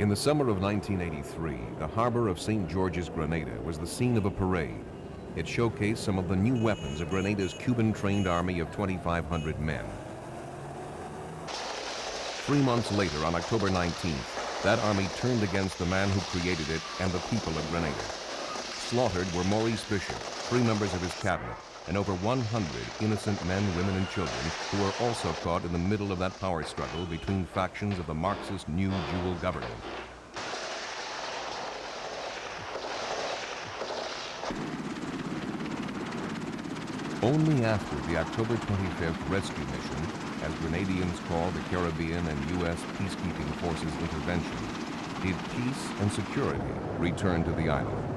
In the summer of 1983, the harbor of St. George's, Grenada was the scene of a parade. It showcased some of the new weapons of Grenada's Cuban-trained army of 2,500 men. 3 months later, on October 19th, that army turned against the man who created it and the people of Grenada. Slaughtered were Maurice Bishop, 3 members of his cabinet, and over 100 innocent men, women, and children who were also caught in the middle of that power struggle between factions of the Marxist New Jewel government. Only after the October 25th rescue mission, as Grenadians called the Caribbean and U.S. peacekeeping forces intervention, did peace and security return to the island.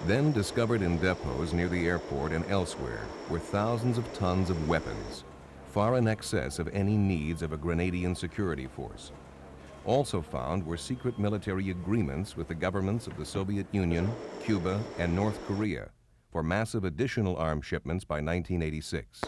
Then discovered in depots near the airport and elsewhere were thousands of tons of weapons, far in excess of any needs of a Grenadian security force. Also found were secret military agreements with the governments of the Soviet Union, Cuba, and North Korea for massive additional arms shipments by 1986.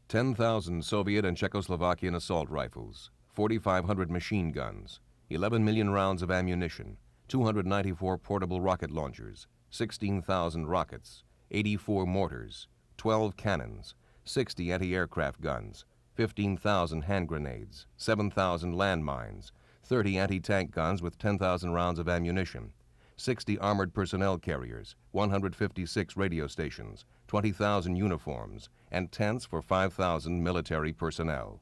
$10,000 Soviet and Czechoslovakian assault rifles, 4,500 machine guns, 11 million rounds of ammunition, 294 portable rocket launchers, 16,000 rockets, 84 mortars, 12 cannons, 60 anti-aircraft guns, 15,000 hand grenades, 7,000 landmines, 30 anti-tank guns with 10,000 rounds of ammunition, 60 armored personnel carriers, 156 radio stations, 20,000 uniforms, and tents for 5,000 military personnel.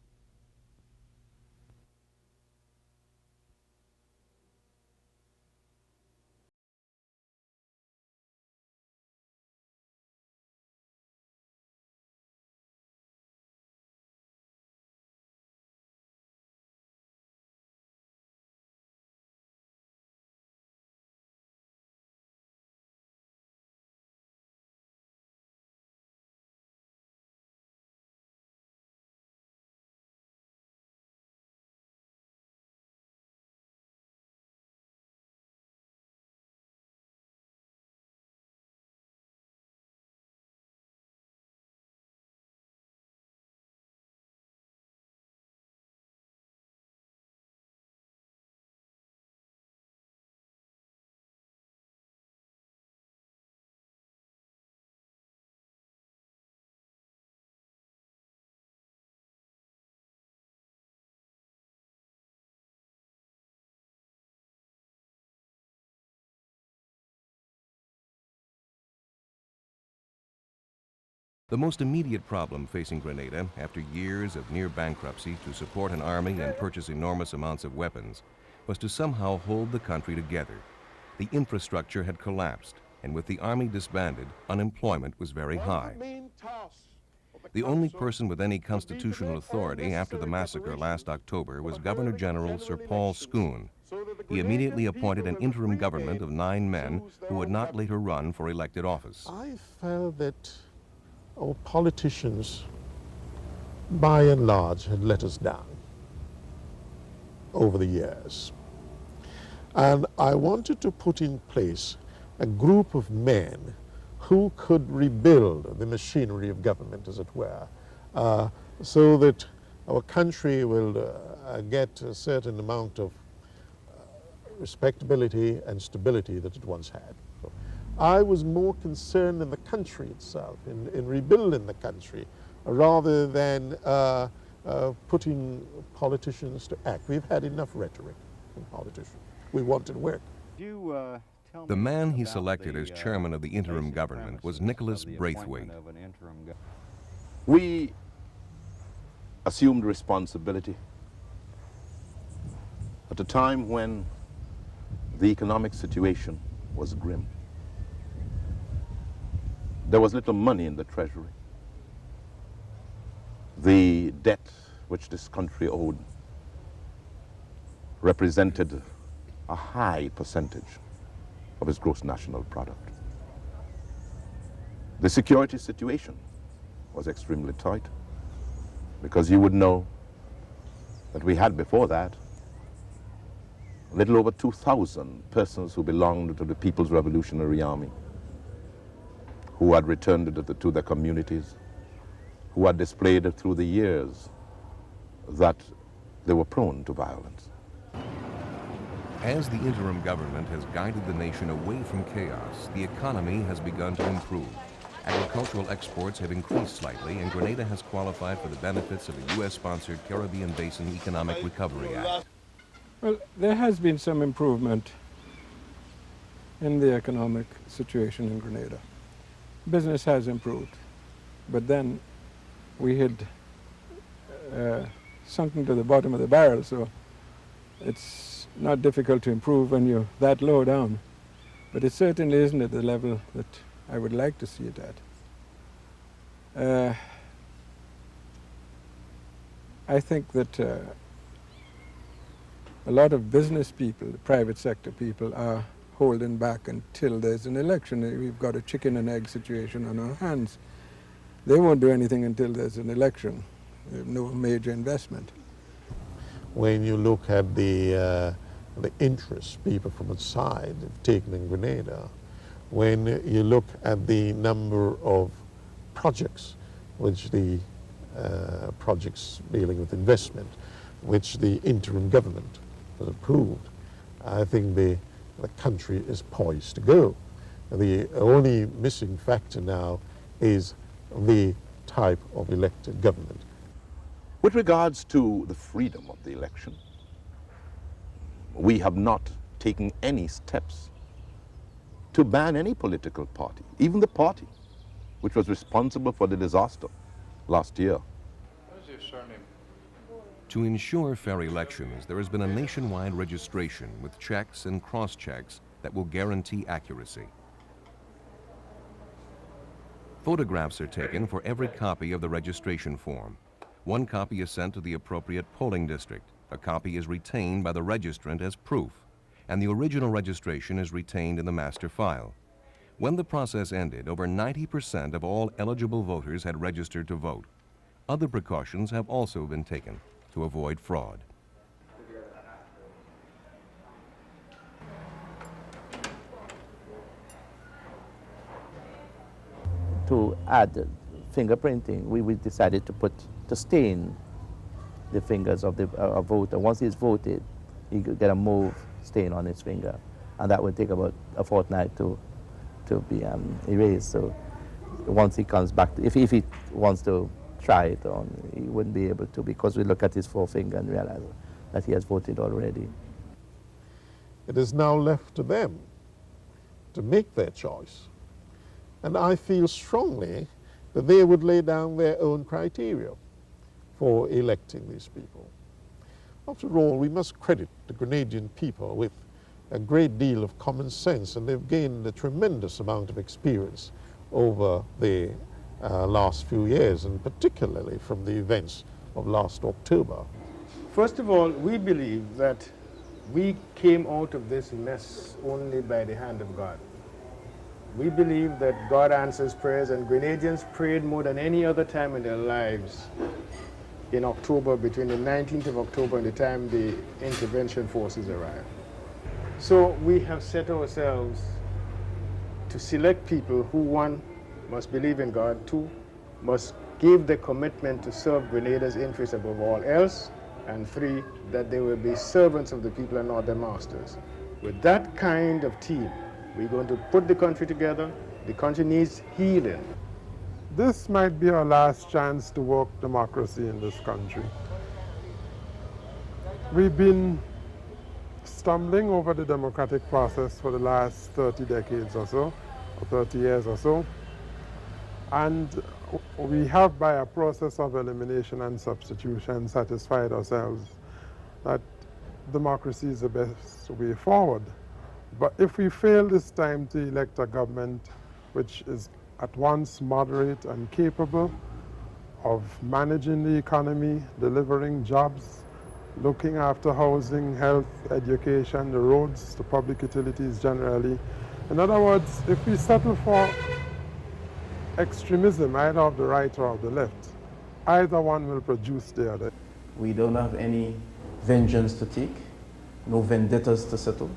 The most immediate problem facing Grenada, after years of near bankruptcy to support an army and purchase enormous amounts of weapons, was to somehow hold the country together. The infrastructure had collapsed, and with the army disbanded, unemployment was very high. The only person with any constitutional authority after the massacre last October was Governor General Sir Paul Scoon. He immediately appointed an interim government of 9 men who would not later run for elected office. I felt that our politicians, by and large, had let us down over the years. And I wanted to put in place a group of men who could rebuild the machinery of government, as it were, so that our country will get a certain amount of respectability and stability that it once had. So I was more concerned in the country itself, in rebuilding the country, rather than putting politicians to act. We've had enough rhetoric from politicians. We wanted work. The man he selected as chairman of the interim government was Nicholas Braithwaite. We assumed responsibility at a time when the economic situation was grim. There was little money in the treasury. The debt which this country owed represented a high percentage of its gross national product. The security situation was extremely tight, because you would know But we had before that a little over 2,000 persons who belonged to the People's Revolutionary Army, who had returned to their communities, who had displayed through the years that they were prone to violence. As the interim government has guided the nation away from chaos, the economy has begun to improve. Agricultural exports have increased slightly, and Grenada has qualified for the benefits of the U.S.-sponsored Caribbean Basin Economic Recovery Act. Well, there has been some improvement in the economic situation in Grenada. Business has improved, but then we had sunken to the bottom of the barrel, so it's not difficult to improve when you're that low down. But it certainly isn't at the level that I would like to see it at. I think that a lot of business people, the private sector people, are holding back until there's an election. We've got a chicken and egg situation on our hands. They won't do anything until there's an election. They have no major investment. When you look at the interest people from outside have taken in Grenada, when you look at the number of projects which the projects dealing with investment, which the interim government has approved, I think the country is poised to go. The only missing factor now is the type of elected government. With regards to the freedom of the election, we have not taken any steps to ban any political party, even the party which was responsible for the disaster last year. What is your surname? To ensure fair elections, there has been a nationwide registration with checks and cross-checks that will guarantee accuracy. Photographs are taken for every copy of the registration form. One copy is sent to the appropriate polling district. A copy is retained by the registrant as proof, and the original registration is retained in the master file. When the process ended, over 90% of all eligible voters had registered to vote. Other precautions have also been taken to avoid fraud. To add fingerprinting, we decided to stain the fingers of the voter. Once he's voted, he could get a mauve stain on his finger, and that would take about a fortnight to be erased. So once he comes back, if he wants to try it on, he wouldn't be able to, because we look at his forefinger and realize that he has voted already. It is now left to them to make their choice. And I feel strongly that they would lay down their own criteria for electing these people. After all, we must credit the Grenadian people with a great deal of common sense, and they've gained a tremendous amount of experience over the last few years, and particularly from the events of last October. First of all, we believe that we came out of this mess only by the hand of God. We believe that God answers prayers, and Grenadians prayed more than any other time in their lives in October, between the 19th of October and the time the intervention forces arrived. So we have set ourselves to select people who, one, must believe in God, two, must give the commitment to serve Grenada's interests above all else, and three, that they will be servants of the people and not their masters. With that kind of team, we're going to put the country together. The country needs healing. This might be our last chance to work democracy in this country. We've been stumbling over the democratic process for the last 30 decades or so, or 30 years or so. And we have, by a process of elimination and substitution, satisfied ourselves that democracy is the best way forward. But if we fail this time to elect a government which is at once moderate and capable of managing the economy, delivering jobs, looking after housing, health, education, the roads, the public utilities generally. In other words, if we settle for extremism, either of the right or of the left, either one will produce the other. We don't have any vengeance to take, no vendettas to settle.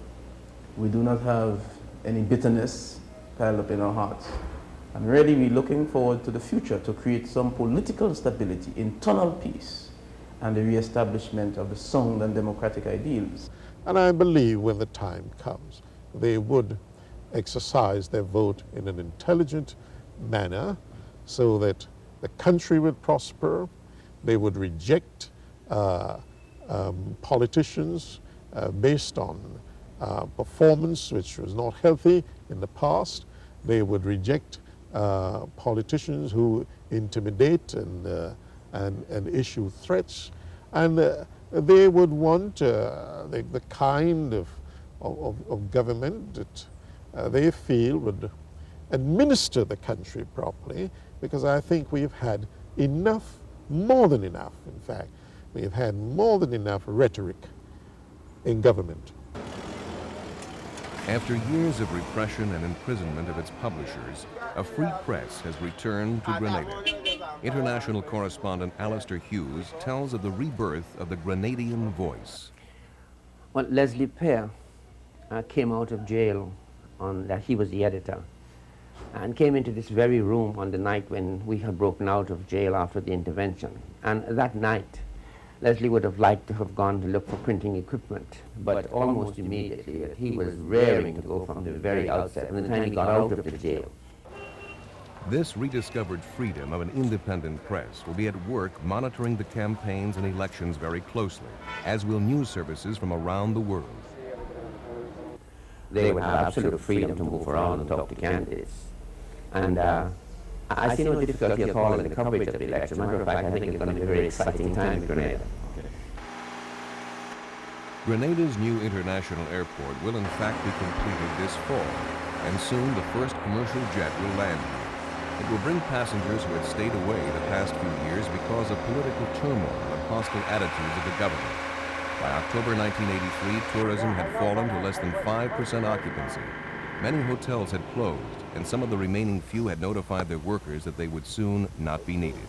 We do not have any bitterness piled up in our hearts. And really we're looking forward to the future to create some political stability, internal peace, and the re-establishment of the sound and democratic ideals. And I believe when the time comes, they would exercise their vote in an intelligent manner so that the country would prosper. They would reject politicians based on performance which was not healthy in the past. They would reject politicians who intimidate and issue threats. And they would want the kind of government that they feel would administer the country properly, because I think we've had enough, more than enough, in fact, we've had more than enough rhetoric in government. After years of repression and imprisonment of its publishers, a free press has returned to Grenada. International correspondent Alistair Hughes tells of the rebirth of the Grenadian voice. Well, Leslie Pear came out of jail he was the editor, and came into this very room on the night when we had broken out of jail after the intervention. And that night, Leslie would have liked to have gone to look for printing equipment, but almost immediately he was raring to go from the very outset, from the time he got out of the jail. This rediscovered freedom of an independent press will be at work monitoring the campaigns and elections very closely, as will news services from around the world. They would have absolute freedom to move around and talk to candidates. And I see no difficulty at all in the coverage of the election. Matter of fact, I think it's going to be a very exciting time in Grenada. Grenada's new international airport will in fact be completed this fall, and soon the first commercial jet will land here. It will bring passengers who had stayed away the past few years because of political turmoil and hostile attitudes of the government. By October 1983, tourism had fallen to less than 5% occupancy. Many hotels had closed, and some of the remaining few had notified their workers that they would soon not be needed.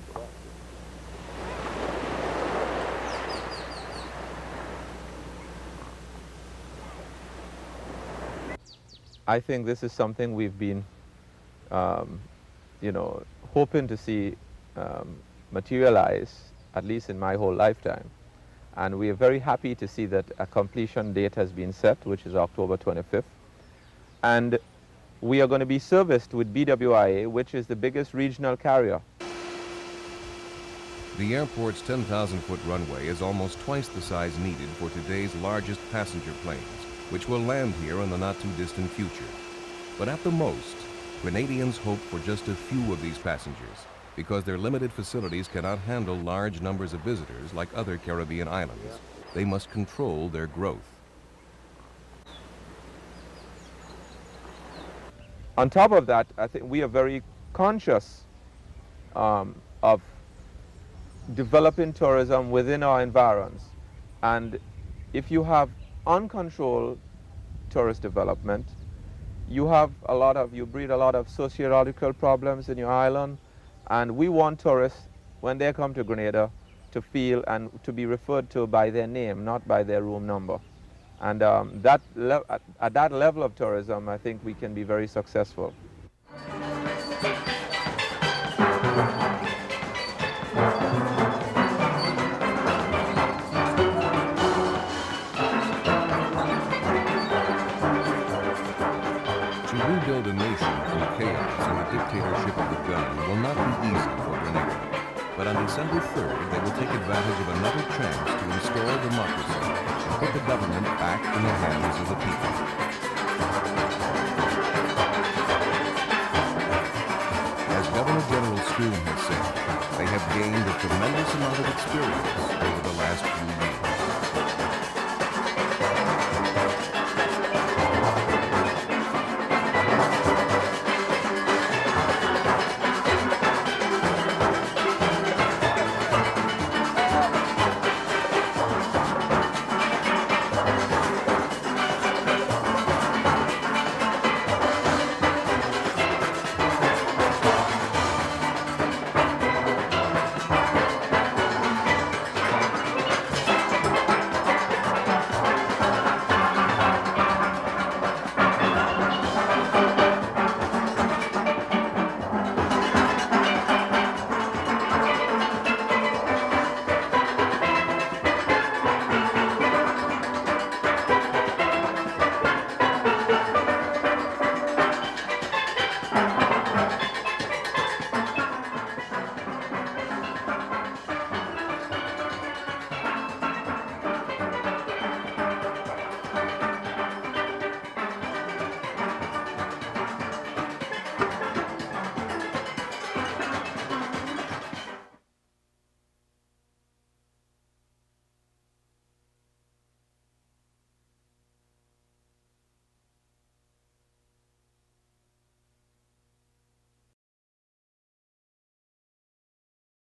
I think this is something we've been, hoping to see materialize, at least in my whole lifetime. And we are very happy to see that a completion date has been set, which is October 25th. And we are going to be serviced with BWIA, which is the biggest regional carrier. The airport's 10,000-foot runway is almost twice the size needed for today's largest passenger planes, which will land here in the not-too-distant future. But at the most, Grenadians hope for just a few of these passengers, because their limited facilities cannot handle large numbers of visitors like other Caribbean islands. They must control their growth. On top of that, I think we are very conscious of developing tourism within our environs. And if you have uncontrolled tourist development, you breed a lot of sociological problems in your island. And we want tourists, when they come to Grenada, to feel and to be referred to by their name, not by their room number. And at that level of tourism, I think we can be very successful. To rebuild a nation from chaos and the dictatorship of the gun will not be easy for Grenada. But on December 3rd, they will take advantage of another chance to install democracy and put the government back in the hands of the people. As Governor General Scoon has said, they have gained a tremendous amount of experience over the last few years.